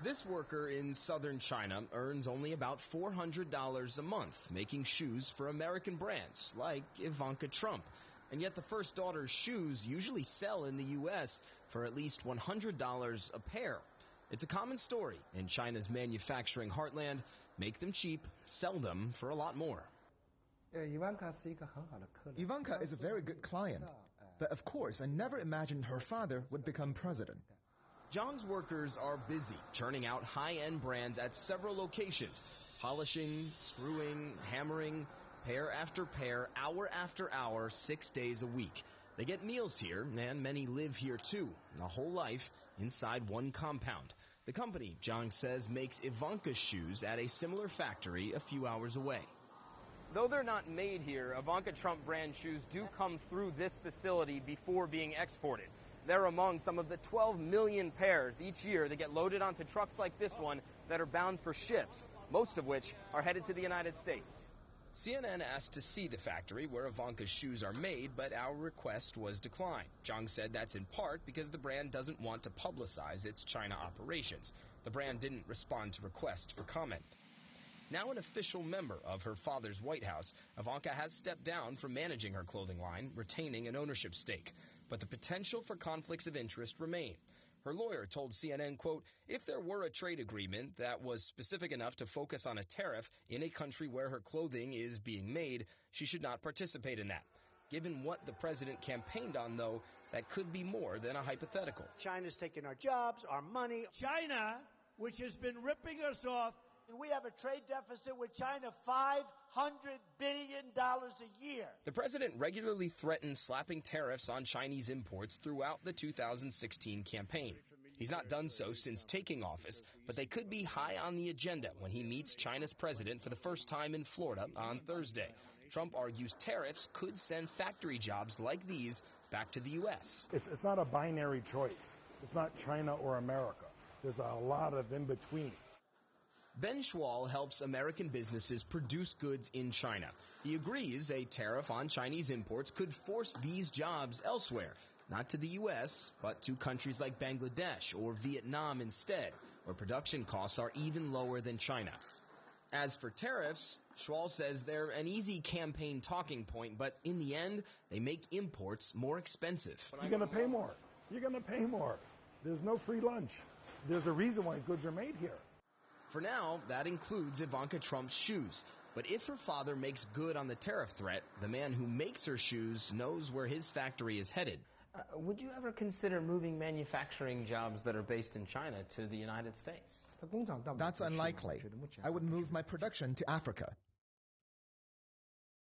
This worker in southern China earns only about $400 a month making shoes for American brands like Ivanka Trump. And yet the first daughter's shoes usually sell in the U.S. for at least $100 a pair. It's a common story in China's manufacturing heartland. Make them cheap, sell them for a lot more. Ivanka is a very good client, but of course I never imagined her father would become president. Zhang's workers are busy churning out high-end brands at several locations, polishing, screwing, hammering, pair after pair, hour after hour, 6 days a week. They get meals here, and many live here too, a whole life inside one compound. The company, Zhang says, makes Ivanka's shoes at a similar factory a few hours away. Though they're not made here, Ivanka Trump brand shoes do come through this facility before being exported. They're among some of the 12 million pairs each year that get loaded onto trucks like this one that are bound for ships, most of which are headed to the United States. CNN asked to see the factory where Ivanka's shoes are made, but our request was declined. Zhang said that's in part because the brand doesn't want to publicize its China operations. The brand didn't respond to requests for comment. Now an official member of her father's White House, Ivanka has stepped down from managing her clothing line, retaining an ownership stake. But the potential for conflicts of interest remain. Her lawyer told CNN, quote, if there were a trade agreement that was specific enough to focus on a tariff in a country where her clothing is being made, she should not participate in that. Given what the president campaigned on, though, that could be more than a hypothetical. China's taking our jobs, our money. China, which has been ripping us off. And we have a trade deficit with China, $500 billion a year. The president regularly threatened slapping tariffs on Chinese imports throughout the 2016 campaign. He's not done so since taking office, but they could be high on the agenda when he meets China's president for the first time in Florida on Thursday. Trump argues tariffs could send factory jobs like these back to the U.S. It's not a binary choice. It's not China or America. There's a lot of in-between. Ben Schwal helps American businesses produce goods in China. He agrees a tariff on Chinese imports could force these jobs elsewhere, not to the U.S., but to countries like Bangladesh or Vietnam instead, where production costs are even lower than China. As for tariffs, Schwal says they're an easy campaign talking point, but in the end, they make imports more expensive. You're going to pay more. You're going to pay more. There's no free lunch. There's a reason why goods are made here. For now, that includes Ivanka Trump's shoes. But if her father makes good on the tariff threat, the man who makes her shoes knows where his factory is headed. Would you ever consider moving manufacturing jobs that are based in China to the United States? That's unlikely. I would move my production to Africa.